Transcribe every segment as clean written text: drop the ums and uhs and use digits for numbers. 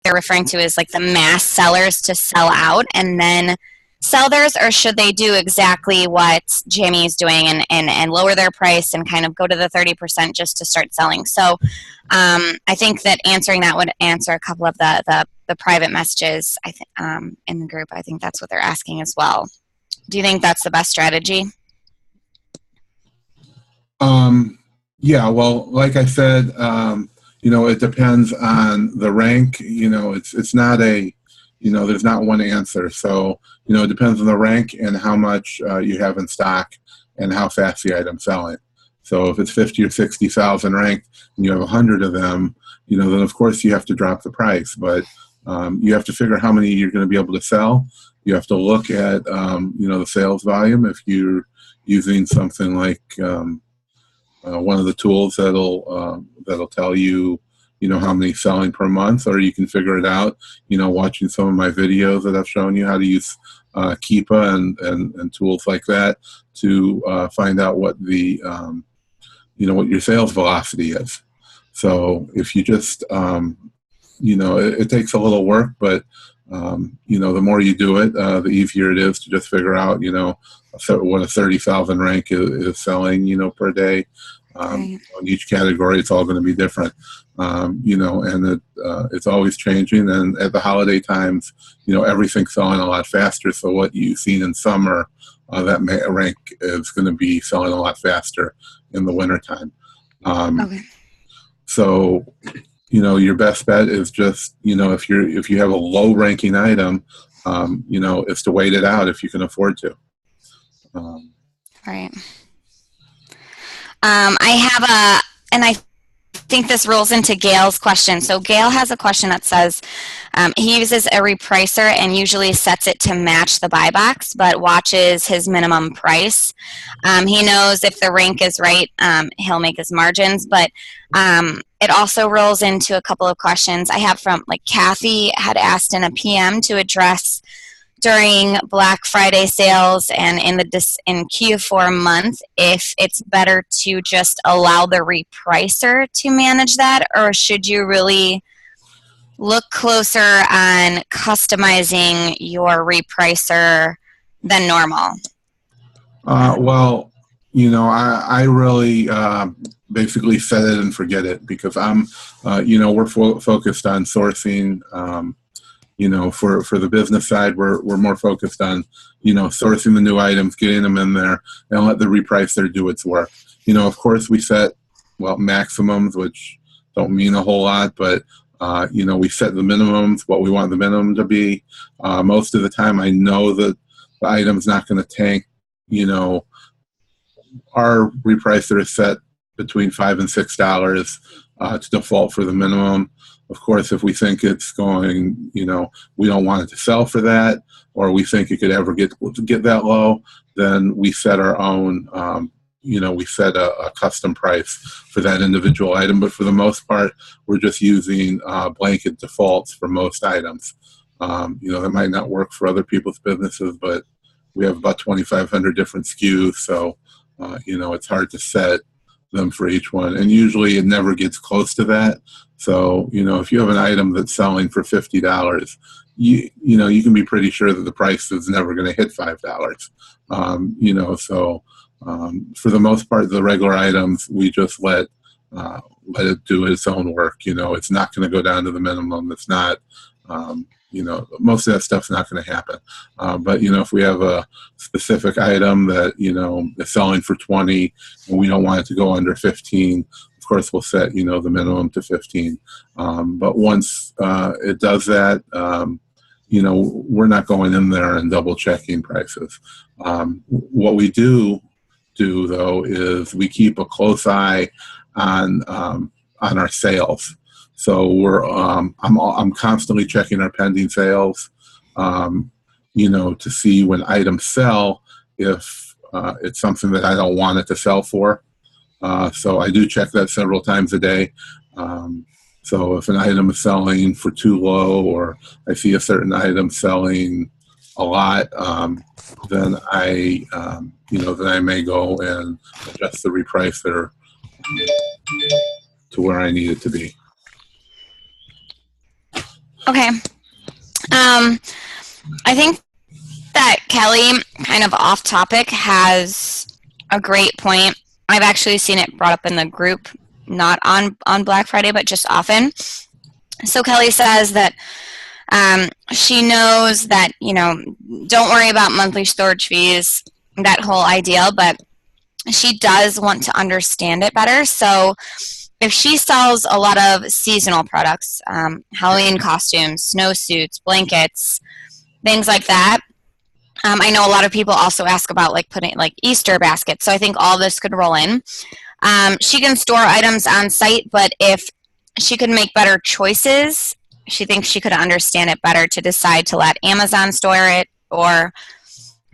they're referring to is like the mass sellers to sell out and then sell theirs, or should they do exactly what Jamie is doing and lower their price and kind of go to the 30% just to start selling? So I think that answering that would answer a couple of the private messages in the group. I think that's what they're asking as well. Do you think that's the best strategy? Yeah, well, like I said, it depends on the rank. It's not there's not one answer. So, it depends on the rank and how much you have in stock and how fast the item's selling. So if it's 50 or 60,000 ranked and you have 100 of them, then of course you have to drop the price. But you have to figure how many you're going to be able to sell. You have to look at, the sales volume. If you're using something like one of the tools that'll tell you, how many selling per month, or you can figure it out, watching some of my videos that I've shown you how to use Keepa and tools like that to find out what the, what your sales velocity is. So if you just, it takes a little work, but, the more you do it, the easier it is to just figure out, what a 30,000 rank is selling, per day. In each category, it's all going to be different, and it's always changing. And at the holiday times, everything's selling a lot faster. So what you've seen in summer, that rank is going to be selling a lot faster in the wintertime. Okay. So, your best bet is just, if you have a low ranking item, is to wait it out if you can afford to. Right. And I think this rolls into Gail's question. So Gail has a question that says he uses a repricer and usually sets it to match the buy box, but watches his minimum price. He knows if the rank is right, he'll make his margins, but it also rolls into a couple of questions I have from, like, Kathy had asked in a PM to address during Black Friday sales and in Q4 month, if it's better to just allow the repricer to manage that, or should you really look closer on customizing your repricer than normal? Well, I really basically set it and forget it, because I'm, we're focused on sourcing. For the business side, we're more focused on, sourcing the new items, getting them in there, and let the repricer do its work. Of course, we set, maximums, which don't mean a whole lot, but, we set the minimums, what we want the minimum to be. Most of the time, I know that the item's not going to tank. Our repricer is set between $5 and $6 to default for the minimum. Of course, if we think it's going, we don't want it to sell for that, or we think it could ever get that low, then we set our own, we set a custom price for that individual item. But for the most part, we're just using blanket defaults for most items. That might not work for other people's businesses, but we have about 2,500 different SKUs, so, it's hard to set them for each one. And usually it never gets close to that. So, if you have an item that's selling for $50, you can be pretty sure that the price is never going to hit $5. So for the most part, the regular items, we just let it do its own work. It's not going to go down to the minimum. It's not, most of that stuff's not going to happen. But, if we have a specific item that, is selling for 20 and we don't want it to go under 15, of course, we'll set, the minimum to 15. But once it does that, we're not going in there and double checking prices. What we do though is we keep a close eye on our sales. So I'm constantly checking our pending sales, to see when items sell, if it's something that I don't want it to sell for. So I do check that several times a day. So if an item is selling for too low, or I see a certain item selling a lot, then I may go and adjust the repricer to where I need it to be. Okay. I think that Kelly, kind of off topic, has a great point. I've actually seen it brought up in the group, not on Black Friday, but just often. So Kelly says that she knows that, don't worry about monthly storage fees, that whole ideal, but she does want to understand it better. So if she sells a lot of seasonal products, Halloween costumes, snowsuits, blankets, things like that, I know a lot of people also ask about like putting like Easter baskets. So I think all this could roll in. She can store items on site, but if she could make better choices, she thinks she could understand it better to decide to let Amazon store it or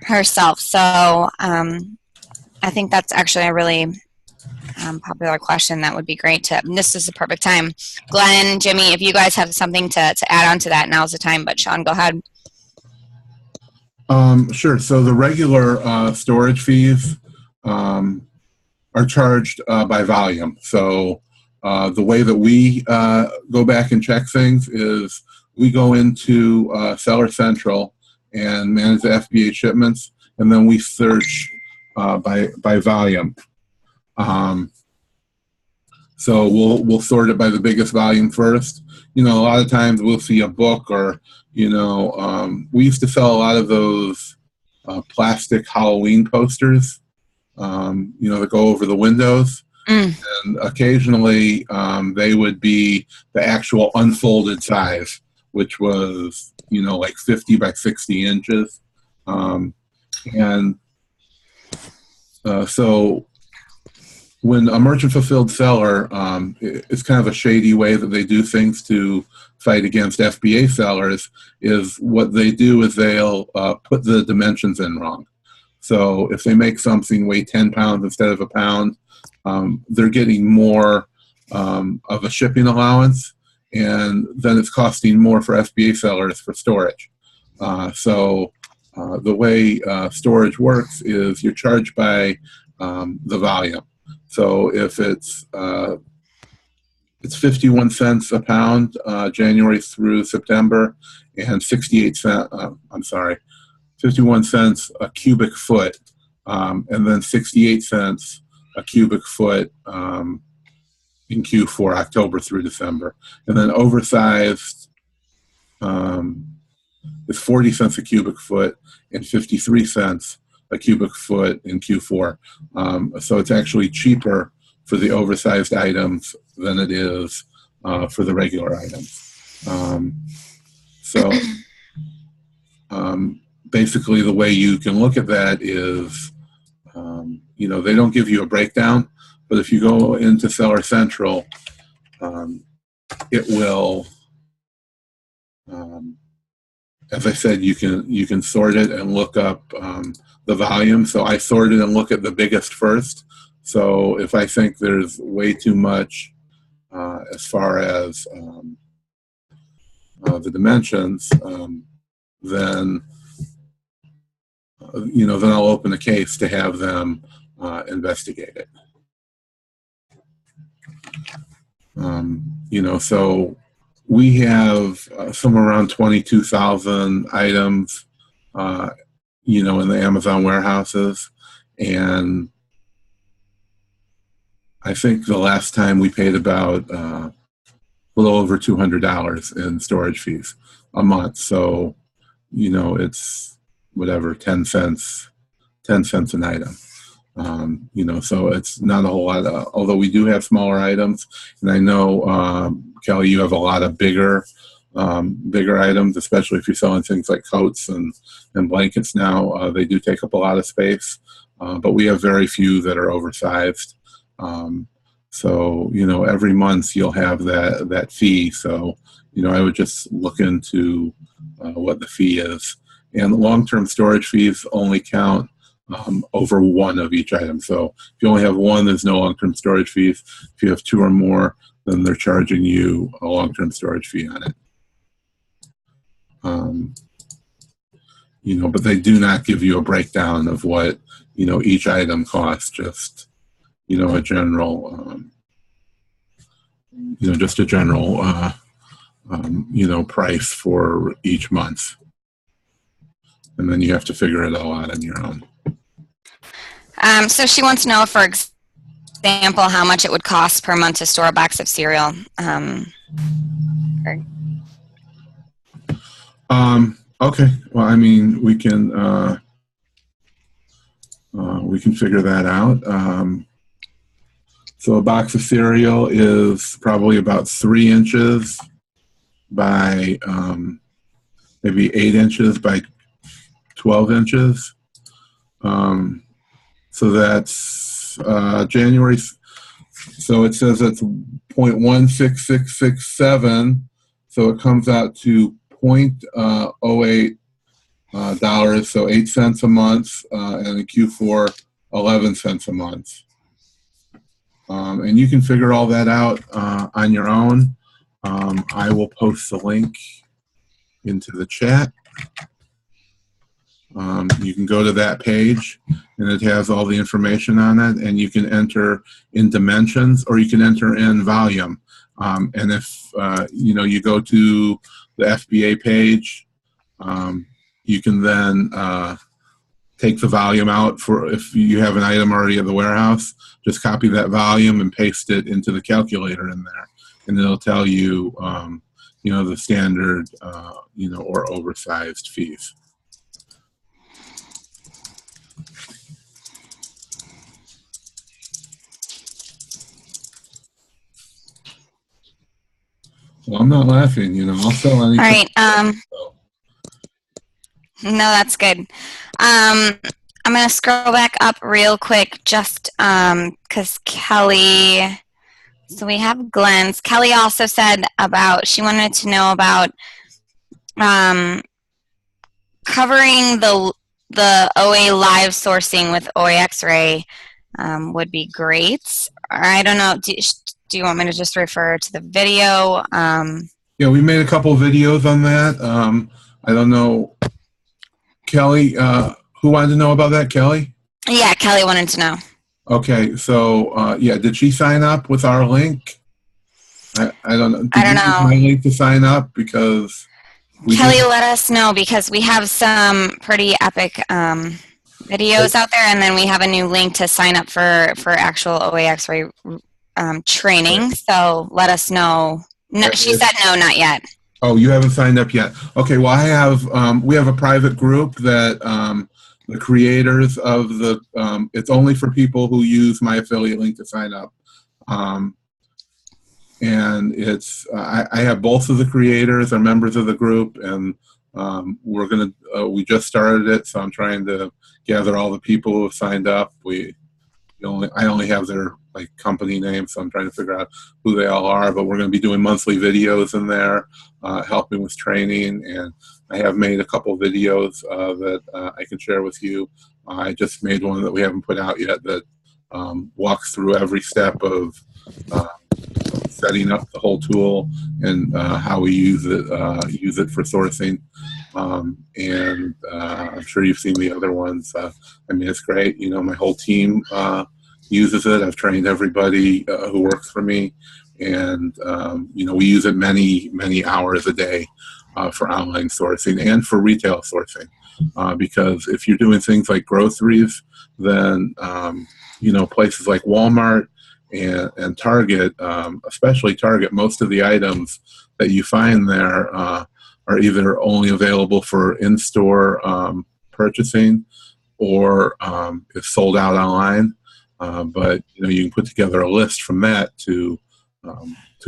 herself. So I think that's actually a really popular question. That would be great to. This is the perfect time. Glenn, Jimmy, if you guys have something to add on to that, now's the time. But Sean, go ahead. Sure. So the regular storage fees are charged by volume. So the way that we go back and check things is we go into Seller Central and manage the FBA shipments, and then we search by volume. So we'll sort it by the biggest volume first. A lot of times we'll see a book or, we used to sell a lot of those plastic Halloween posters, that go over the windows. And occasionally they would be the actual unfolded size, which was, like 50 by 60 inches. So when a merchant fulfilled seller, it's kind of a shady way that they do things to fight against FBA sellers, is what they do is they'll put the dimensions in wrong. So if they make something weigh 10 pounds instead of a pound, they're getting more of a shipping allowance, and then it's costing more for FBA sellers for storage. So the way storage works is you're charged by the volume. So if it's 51 cents a pound January through September, and 51 cents a cubic foot, and then 68 cents a cubic foot in Q4, October through December. And then oversized is 40 cents a cubic foot and 53 cents a cubic foot in Q4. So it's actually cheaper for the oversized items than it is for the regular items. Basically the way you can look at that is, they don't give you a breakdown, but if you go into Seller Central, it will, as I said, you can sort it and look up the volume. So I sorted and look at the biggest first. So if I think there's way too much as far as the dimensions, then I'll open a case to have them investigate it. So we have somewhere around 22,000 items, in the Amazon warehouses, and I think the last time we paid about a little over $200 in storage fees a month. So, it's whatever, 10 cents an item. So it's not a whole lot, although we do have smaller items. And I know, Kelly, you have a lot of bigger items, especially if you're selling things like coats and blankets now. They do take up a lot of space, but we have very few that are oversized. So, every month you'll have that fee. So, I would just look into what the fee is. And long-term storage fees only count over one of each item. So if you only have one, there's no long-term storage fees. If you have two or more, then they're charging you a long-term storage fee on it. But they do not give you a breakdown of what, each item costs, just, a general, just a general price for each month. And then you have to figure it all out on your own. So she wants to know, for example, how much it would cost per month to store a box of cereal. Okay. Well, I mean, we can figure that out. So a box of cereal is probably about 3 inches by maybe 8 inches by 12 inches. So that's January. So it says it's 0.16667. So it comes out to $0.08, so 8 cents a month, and in Q4, 11 cents a month. And you can figure all that out on your own. I will post the link into the chat. You can go to that page, and it has all the information on it, and you can enter in dimensions, or you can enter in volume. And if you go to the FBA page, you can then take the volume out. For if you have an item already at the warehouse, just copy that volume and paste it into the calculator in there, and it'll tell you, the standard, or oversized fees. Well, I'm not laughing. I'll sell anything. All right. No, that's good. I'm going to scroll back up real quick just because Kelly, so we have Glenn's. Kelly also said she wanted to know about covering the OA live sourcing with OA X-ray would be great. Or I don't know. Do you want me to just refer to the video? Yeah, we made a couple of videos on that. I don't know. Kelly, who wanted to know about that, Kelly? Yeah, Kelly wanted to know. Okay, so did she sign up with our link? I don't know. I don't know. My link to sign up, because Kelly, let us know, because we have some pretty epic videos out there, and then we have a new link to sign up for actual OA X-ray training. So let us know. No, she said no, not yet. Oh, you haven't signed up yet. Okay, well, we have a private group that the creators of it's only for people who use my affiliate link to sign up. And it's I have both of the creators are members of the group, and we just started it, so I'm trying to gather all the people who have signed up. I only have their company name, so I'm trying to figure out who they all are. But we're going to be doing monthly videos in there, helping with training, and I have made a couple videos that I can share with you. I just made one that we haven't put out yet that walks through every step of setting up the whole tool and how we use it for sourcing. And I'm sure you've seen the other ones. It's great. My whole team uses it. I've trained everybody who works for me, and we use it many hours a day for online sourcing and for retail sourcing. Because if you're doing things like groceries, then places like Walmart and Target, especially Target, most of the items that you find there are either only available for in-store purchasing, or it's sold out online. But you can put together a list from that to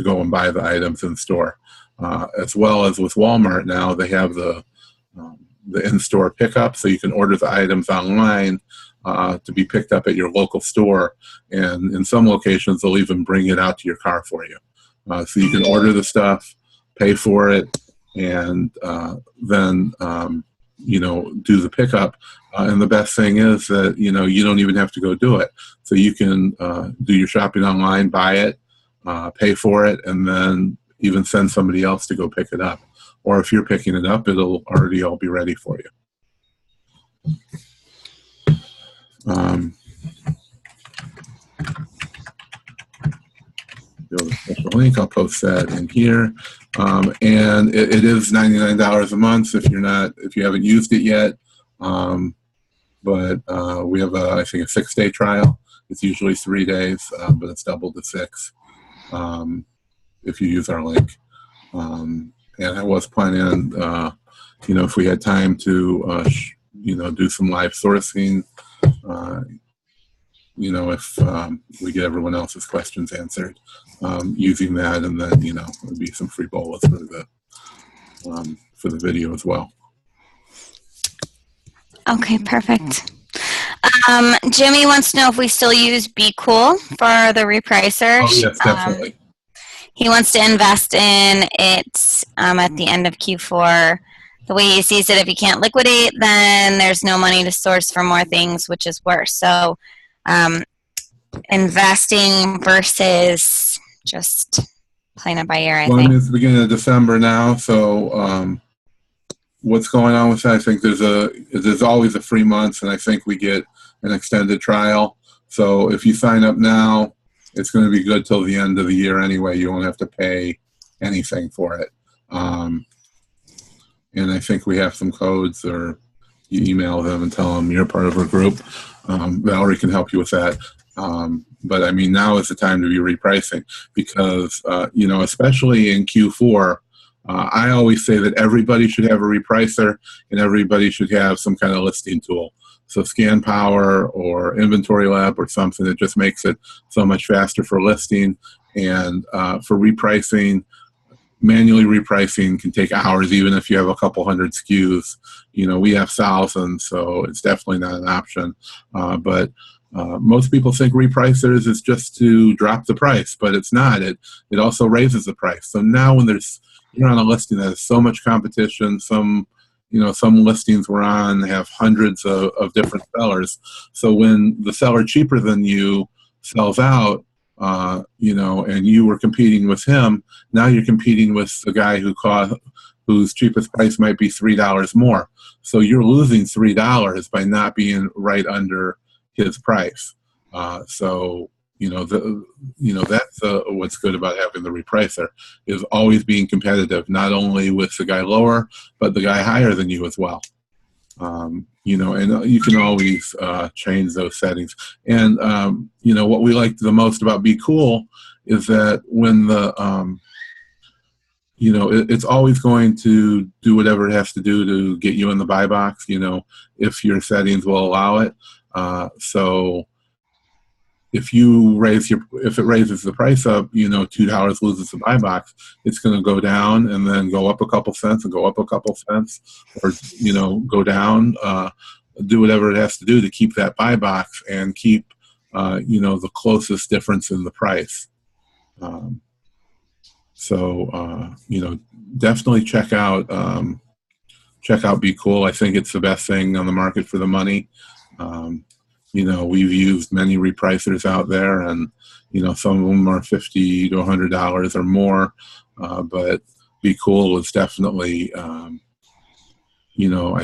go and buy the items in store. As well as with Walmart now, they have the in-store pickup, so you can order the items online to be picked up at your local store, and in some locations they'll even bring it out to your car for you. So you can order the stuff, pay for it, and then do the pickup. And the best thing is that you don't even have to go do it. So you can do your shopping online, buy it, pay for it, and then even send somebody else to go pick it up. Or if you're picking it up, it'll already all be ready for you. Build a special link. I'll post that in here. And it is $99 a month if you haven't used it yet. But we have I think a 6-day trial. It's usually 3 days, but it's doubled to 6 if you use our link. And I was planning on, if we had time to, do some live sourcing. If we get everyone else's questions answered using that, and then there'd be some free bolus for the video as well. Okay, perfect. Jimmy wants to know if we still use Be Cool for the repricer. Oh yes, definitely. He wants to invest in it at the end of Q4. The way he sees it, if he can't liquidate, then there's no money to source for more things, which is worse. So investing versus just playing it by ear, I think. It's the beginning of December now, so what's going on with that? I think there's always a free month, and I think we get an extended trial. So if you sign up now, it's going to be good till the end of the year anyway. You won't have to pay anything for it. And I think we have some codes, or you email them and tell them you're part of our group. Valerie can help you with that. But I mean, now is the time to be repricing because, especially in Q4, I always say that everybody should have a repricer and everybody should have some kind of listing tool. So Scan Power or Inventory Lab or something that just makes it so much faster for listing and for repricing. Manually repricing can take hours, even if you have a couple hundred SKUs. We have thousands, so it's definitely not an option. But most people think repricers is just to drop the price, but it's not. It also raises the price. So now when you're on a listing that has so much competition, some listings we're on have hundreds of different sellers. So when the seller cheaper than you sells out, and you were competing with him, now you're competing with the guy whose cheapest price might be $3 more. So you're losing $3 by not being right under his price. So that's what's good about having the repricer is always being competitive, not only with the guy lower, but the guy higher than you as well. And you can always change those settings. And, what we like the most about Be Cool is that when it's always going to do whatever it has to do to get you in the buy box, if your settings will allow it. So if it raises the price up, $2 loses the buy box, it's going to go down and then go up a couple cents and go up a couple cents, or go down, do whatever it has to do to keep that buy box and keep the closest difference in the price. Definitely check out Be Cool. I think it's the best thing on the market for the money. We've used many repricers out there, and some of them are $50 to $100 or more. But Be Cool is definitely, I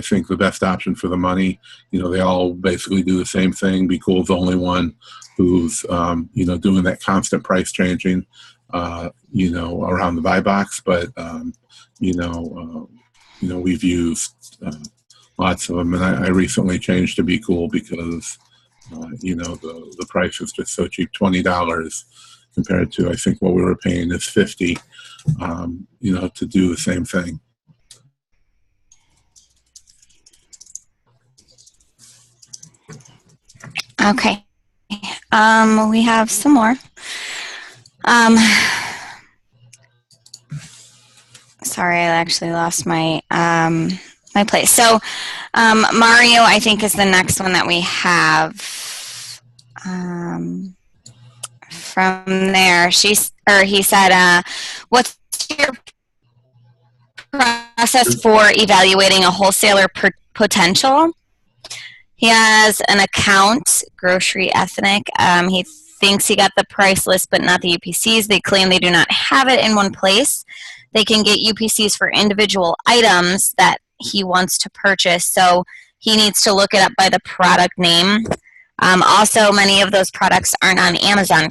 think the best option for the money. They all basically do the same thing. Be Cool is the only one who's doing that constant price changing, around the buy box. But we've used lots of them, and I recently changed to Be Cool because. The price is just so cheap, $20 compared to I think what we were paying is $50, to do the same thing. Okay. We have some more. Sorry, I actually lost my my place. So Mario, I think, is the next one that we have. From there, he said, "What's your process for evaluating a wholesaler potential?" He has an account, Grocery Ethnic. He thinks he got the price list, but not the UPCs. They claim they do not have it in one place. They can get UPCs for individual items that he wants to purchase, so he needs to look it up by the product name. Also, many of those products aren't on Amazon,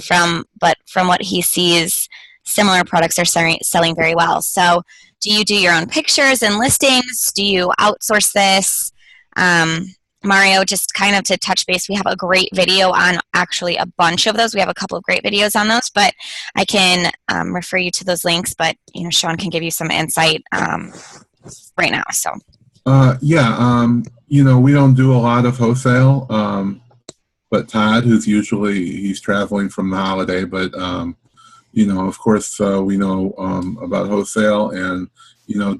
but from what he sees, similar products are selling very well. So, do you do your own pictures and listings? Do you outsource this? Um, Mario, just kind of to touch base, we have a great video on actually a bunch of those. We have a couple of great videos on those, but I can refer you to those links. But Sean can give you some insight right now. So, yeah, we don't do a lot of wholesale. But Todd, he's traveling from the holiday, but of course, we know about wholesale and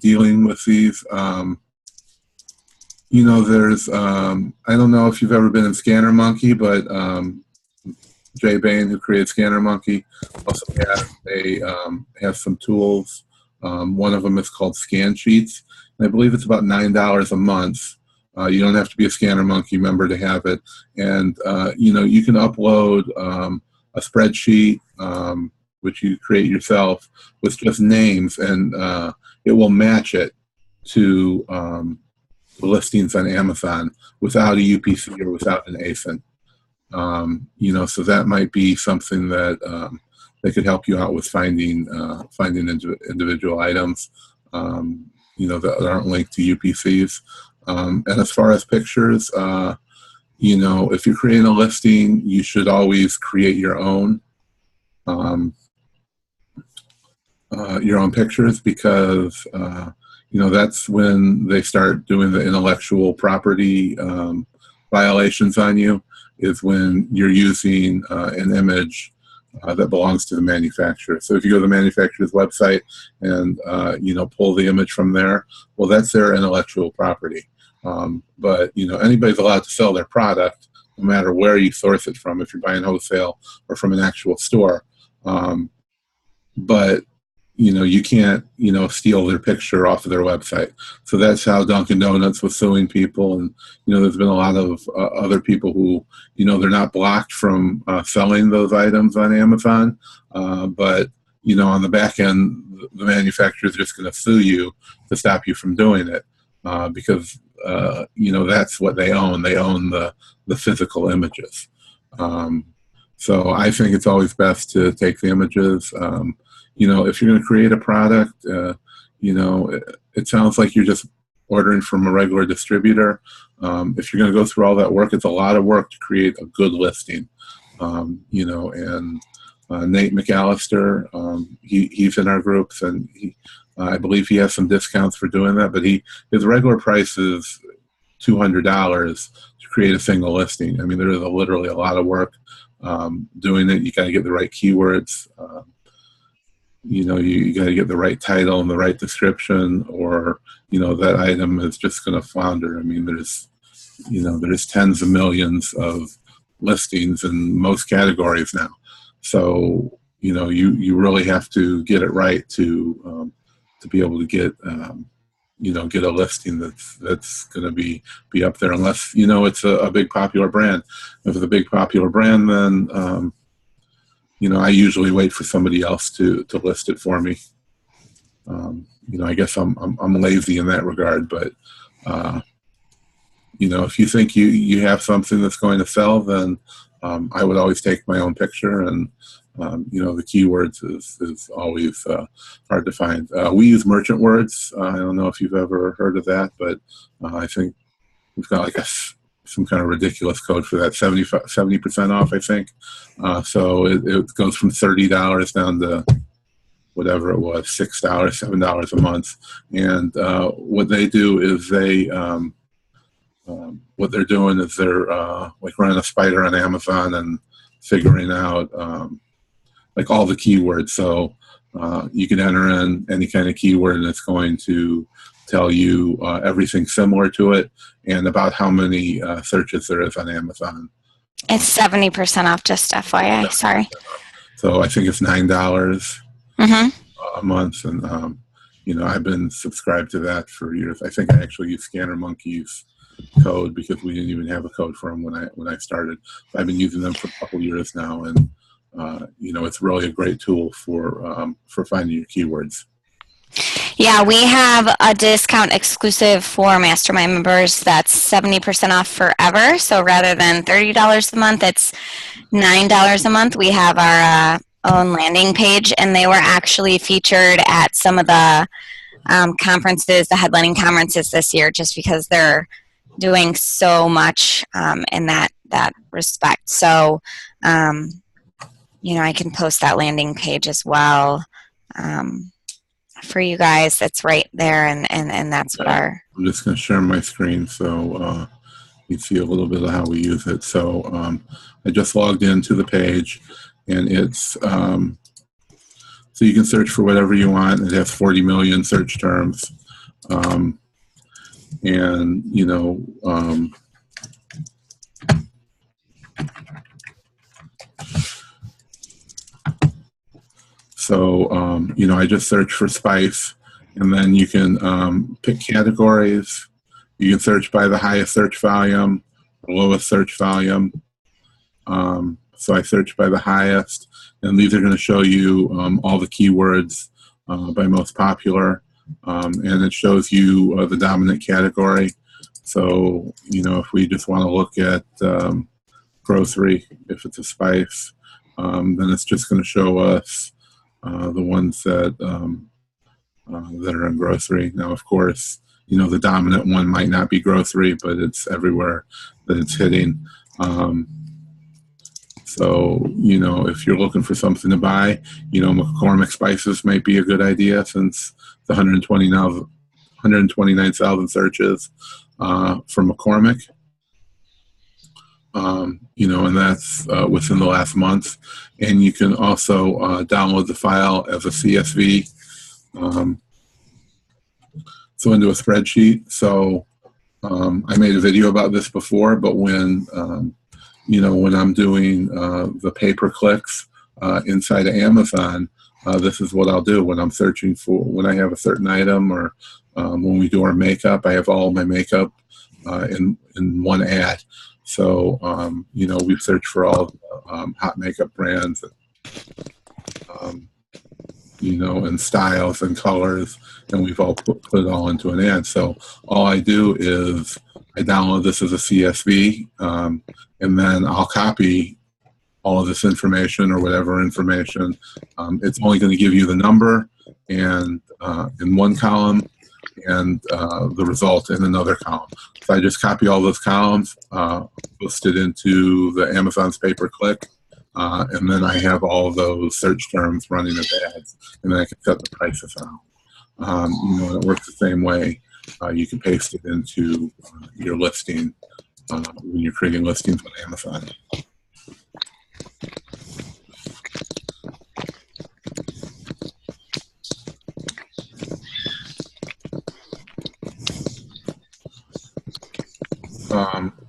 dealing with these. There's I don't know if you've ever been in Scanner Monkey, but Jay Bain, who created Scanner Monkey, also has some tools. One of them is called Scan Sheets, and I believe it's about $9 a month. You don't have to be a Scanner Monkey member to have it. And, you can upload a spreadsheet, which you create yourself with just names, and it will match it to the listings on Amazon without a UPC or without an ASIN. So that might be something that could help you out with finding individual items, that aren't linked to UPCs. And as far as pictures, if you're creating a listing, you should always create your own pictures, because that's when they start doing the intellectual property violations on you, is when you're using an image that belongs to the manufacturer. So if you go to the manufacturer's website and pull the image from there, well, that's their intellectual property. But anybody's allowed to sell their product, no matter where you source it from, if you're buying wholesale or from an actual store. But you can't steal their picture off of their website. So that's how Dunkin' Donuts was suing people, and there's been a lot of other people who they're not blocked from selling those items on Amazon, but on the back end, the manufacturer is just going to sue you to stop you from doing it, because that's what they own. They own the physical images. So I think it's always best to take the images. If you're going to create a product, it sounds like you're just ordering from a regular distributor. If you're going to go through all that work, it's a lot of work to create a good listing. And Nate McAllister, he's in our groups, and I believe he has some discounts for doing that, but his regular price is $200 to create a single listing. I mean, there is literally a lot of work doing it. You got to get the right keywords. You got to get the right title and the right description, or that item is just going to flounder. I mean, there's tens of millions of listings in most categories now. So you really have to get it right to be able to get get a listing that's going to be up there, unless it's a big popular brand. If it's a big popular brand, then I usually wait for somebody else to list it for me. I guess I'm lazy in that regard, but if you think you have something that's going to sell, then I would always take my own picture, and the keywords is always hard to find. We use merchant words. I don't know if you've ever heard of that, but I think we've got some kind of ridiculous code for that, 70% off, I think. So it goes from $30 down to whatever it was, $6, $7 a month. And what they do is what they're doing is they're like running a spider on Amazon and figuring out all the keywords. So you can enter in any kind of keyword, and it's going to tell you everything similar to it and about how many searches there is on Amazon. It's 70% off, just FYI. Sorry. So I think it's $9 a month, and I've been subscribed to that for years. I think I actually used Scanner Monkey's code because we didn't even have a code for them when I started. I've been using them for a couple years now, and it's really a great tool for finding your keywords. Yeah, we have a discount exclusive for Mastermind members that's 70% off forever. So rather than $30 a month, it's $9 a month. We have our own landing page, and they were actually featured at some of the conferences, the headlining conferences this year, just because they're doing so much in that respect. So, I can post that landing page as well. For you guys, it's right there, and that's what our... I'm just going to share my screen so you see a little bit of how we use it. So I just logged into the page, and it's so you can search for whatever you want. It has 40 million search terms, and so I just search for spice, and then you can pick categories. You can search by the highest search volume, or lowest search volume. So I search by the highest, and these are going to show you all the keywords by most popular, and it shows you the dominant category. So, if we just want to look at grocery, if it's a spice, then it's just going to show us the ones that are in grocery. Now, of course, the dominant one might not be grocery, but it's everywhere that it's hitting. So, if you're looking for something to buy, McCormick spices might be a good idea, since the 129,000 searches for McCormick. And that's within the last month. And you can also download the file as a CSV, so into a spreadsheet. So I made a video about this before, but when I'm doing the pay-per-clicks inside of Amazon, this is what I'll do when I'm searching for, when I have a certain item, or when we do our makeup. I have all my makeup in one ad. So, we've searched for all hot makeup brands, and styles and colors, and we've all put it all into an ad. So all I do is I download this as a CSV, and then I'll copy all of this information, or whatever information. It's only going to give you the number and in one column, and the result in another column. So I just copy all those columns, post it into the Amazon's pay-per-click, and then I have all of those search terms running as ads, and then I can set the prices out. And it works the same way. You can paste it into your listing when you're creating listings on Amazon.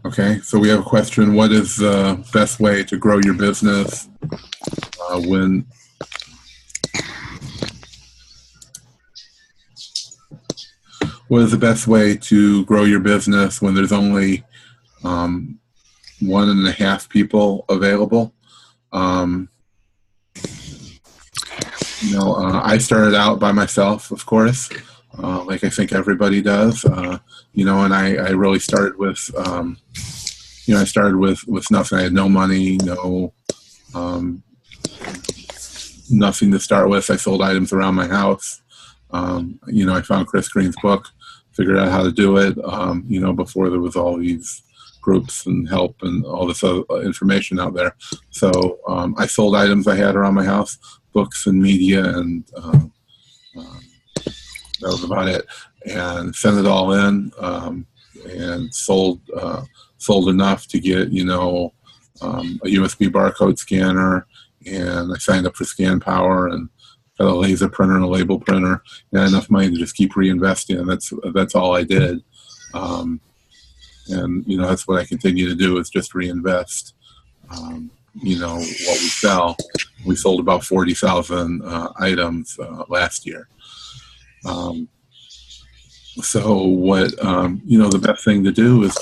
Okay, so we have a question. What is the best way to grow your business what is the best way to grow your business when there's only 1.5 people available? I started out by myself, of course, like I think everybody does, and I really started with, I started with nothing. I had no money, nothing to start with. I sold items around my house. I found Chris Green's book, figured out how to do it, before there was all these groups and help and all this other information out there. So I sold items I had around my house, books and media, and that was about it. And sent it all in, and sold enough to get, a USB barcode scanner, and I signed up for Scan Power, and got a laser printer and a label printer, and had enough money to just keep reinvesting, and that's all I did. And that's what I continue to do, is just reinvest. What we sell. We sold about 40,000 items last year. So what, the best thing to do is,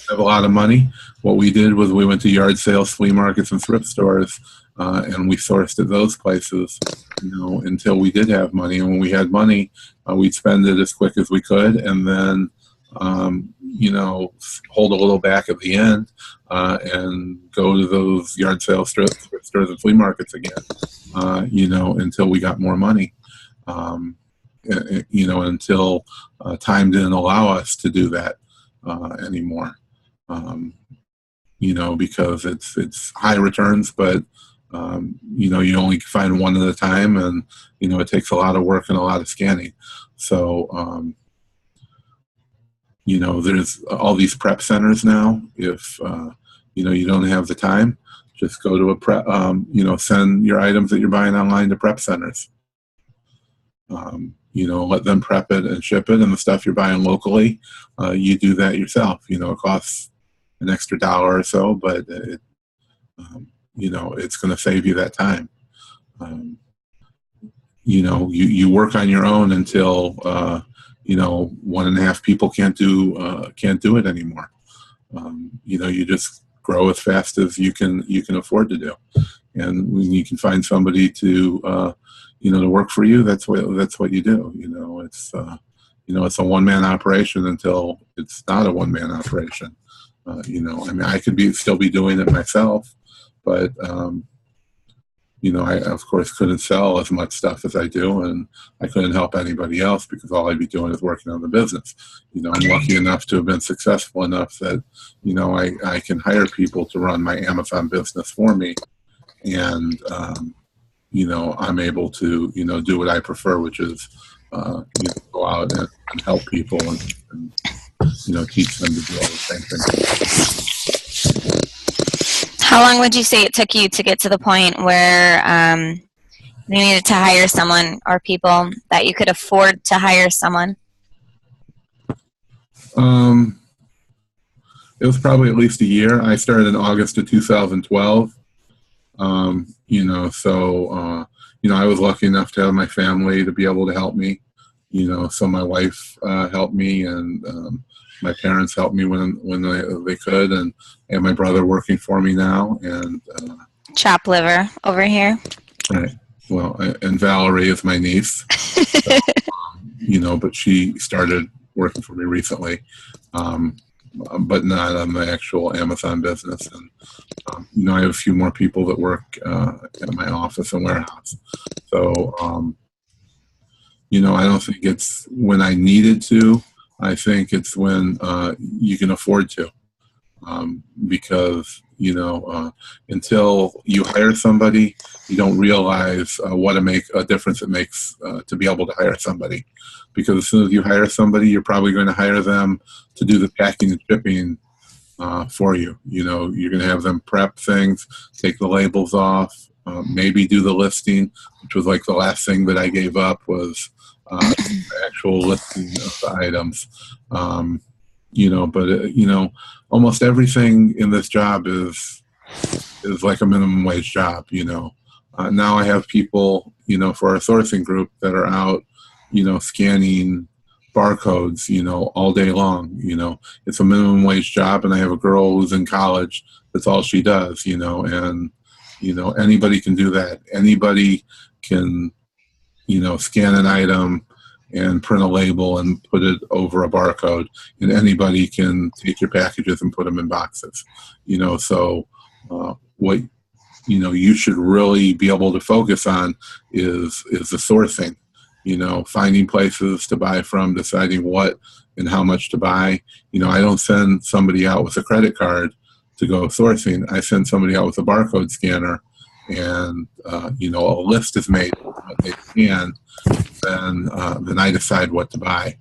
have a lot of money. What we did was we went to yard sales, flea markets, and thrift stores, and we sourced at those places, until we did have money. And when we had money, we'd spend it as quick as we could, and then hold a little back at the end, and go to those yard sale stores and flea markets again, until we got more money. Until time didn't allow us to do that anymore. Because it's high returns, but you only find one at a time, and it takes a lot of work and a lot of scanning. So there's all these prep centers now. If you don't have the time, just go to a prep. Send your items that you're buying online to prep centers. Let them prep it and ship it, and the stuff you're buying locally, you do that yourself. It costs an extra $1 or so, but it's going to save you that time. You work on your own until 1.5 people can't do it anymore. You just grow as fast as you can afford to do, and when you can find somebody to to work for you, that's what you do. It's a one-man operation until it's not a one-man operation. I could still be doing it myself, but I of course couldn't sell as much stuff as I do, and I couldn't help anybody else because all I'd be doing is working on the business. I'm lucky enough to have been successful enough that I can hire people to run my Amazon business for me, and I'm able to do what I prefer, which is go out and help people and teach them to do all the same things. How long would you say it took you to get to the point where you needed to hire someone, or people that you could afford to hire someone? It was probably at least a year. I started in August of 2012. I was lucky enough to have my family to be able to help me. So my wife helped me, and my parents helped me when they could, and my brother working for me now, and Chop liver over here. Right. Well, and Valerie is my niece, so, but she started working for me recently, but not on the actual Amazon business. And I have a few more people that work at my office and warehouse. So I don't think it's when I needed to. I think it's when you can afford to, because until you hire somebody, you don't realize what a difference it makes to be able to hire somebody. Because as soon as you hire somebody, you're probably going to hire them to do the packing and shipping for you. You're going to have them prep things, take the labels off, maybe do the listing, which was like the last thing that I gave up was the actual listing of the items. Almost everything in this job is like a minimum wage job. Now I have people, for our sourcing group that are out, scanning barcodes, all day long. It's a minimum wage job, and I have a girl who's in college. That's all she does, and anybody can do that. Anybody can, scan an item and print a label and put it over a barcode, and anybody can take your packages and put them in boxes. So what you should really be able to focus on is the sourcing. Finding places to buy from, deciding what and how much to buy. I don't send somebody out with a credit card to go sourcing. I send somebody out with a barcode scanner, and a list is made of what they scan. Then I decide what to buy.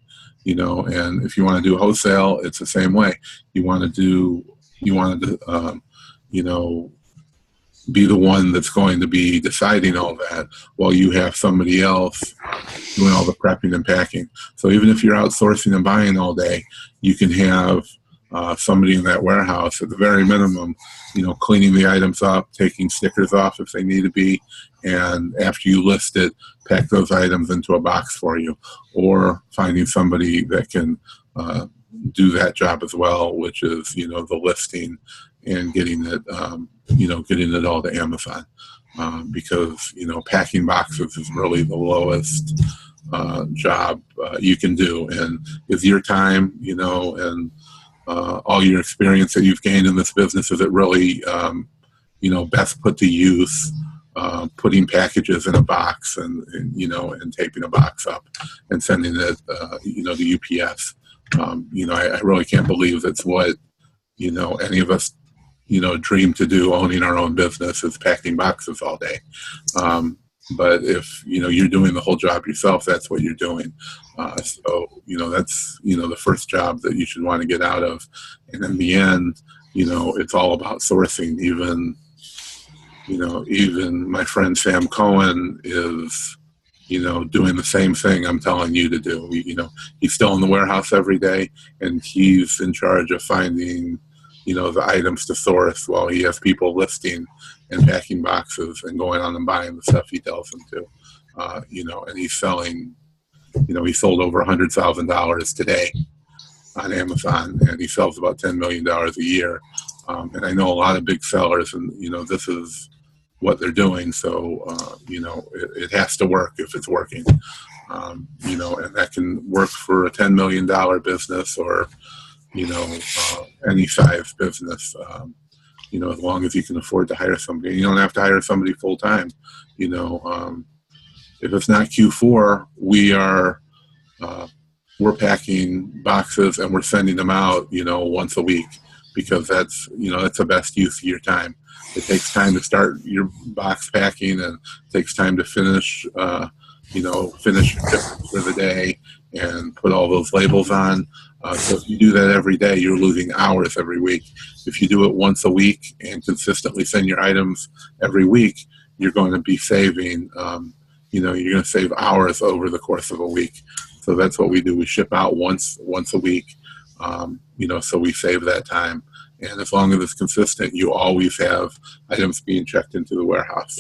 And if you want to do wholesale, it's the same way. You want to be the one that's going to be deciding all that, while you have somebody else doing all the prepping and packing. So even if you're outsourcing and buying all day, you can have somebody in that warehouse at the very minimum, cleaning the items up, taking stickers off if they need to be, and after you list it, pack those items into a box for you, or finding somebody that can do that job as well, which is the listing and getting it all to Amazon. because, packing boxes is really the lowest job you can do. And with your time, and all your experience that you've gained in this business, is it really, best put to use putting packages in a box and taping a box up and sending it, to UPS. I really can't believe that's what, any of us, dream to do, owning our own business, is packing boxes all day. But if, you're doing the whole job yourself, that's what you're doing. So, that's, the first job that you should want to get out of. And in the end, it's all about sourcing. Even my friend Sam Cohen is, doing the same thing I'm telling you to do. He's still in the warehouse every day, and he's in charge of finding, the items to source, while he has people listing and packing boxes and going on and buying the stuff he tells them to. And he's selling, he sold over $100,000 today on Amazon, and he sells about $10 million a year. And I know a lot of big sellers, and, this is what they're doing. So, it has to work if it's working. And that can work for a $10 million business, or, any size business, as long as you can afford to hire somebody. You don't have to hire somebody full time. If it's not Q4, we're packing boxes and we're sending them out, once a week, because that's the best use of your time. It takes time to start your box packing, and it takes time to finish your shipments for the day and put all those labels on. So if you do that every day, you're losing hours every week. If you do it once a week and consistently send your items every week, you're going to be saving, you're going to save hours over the course of a week. So that's what we do. We ship out once a week, so we save that time. And as long as it's consistent, you always have items being checked into the warehouse.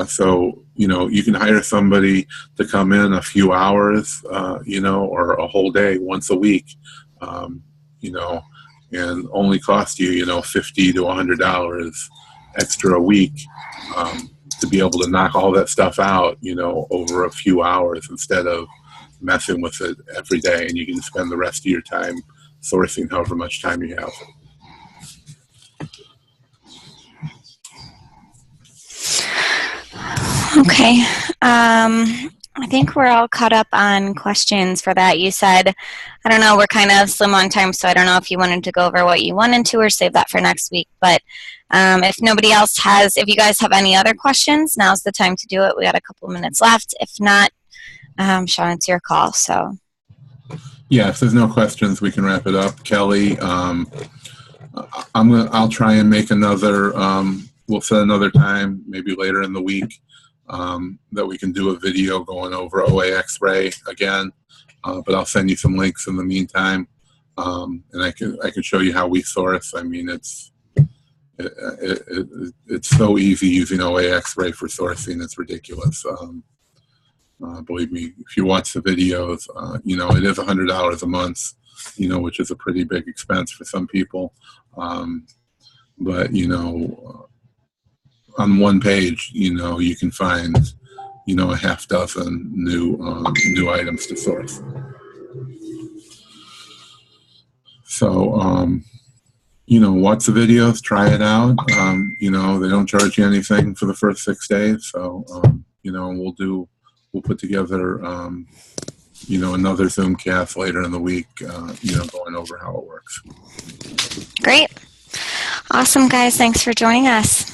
So, you can hire somebody to come in a few hours, or a whole day once a week, and only cost you, $50 to $100 extra a week, to be able to knock all that stuff out, over a few hours, instead of messing with it every day. And you can spend the rest of your time sourcing however much time you have. Okay. I think we're all caught up on questions for that. You said, I don't know, we're kind of slim on time, so I don't know if you wanted to go over what you wanted to, or save that for next week. But if nobody else if you guys have any other questions, now's the time to do it. We got a couple minutes left. If not, Sean, it's your call. So. Yeah, if there's no questions, we can wrap it up. Kelly, I'll try and make another. We'll set another time, maybe later in the week, that we can do a video going over OA X-ray again. But I'll send you some links in the meantime, and I can show you how we source. I mean, it's so easy using OA X-ray for sourcing. It's ridiculous. Believe me, if you watch the videos, it is $100 a month, which is a pretty big expense for some people. But, on one page, you can find, a half dozen new items to source. So, watch the videos, try it out. They don't charge you anything for the first 6 days. So, we'll put together, another Zoom cast later in the week, going over how it works. Great. Awesome, guys. Thanks for joining us.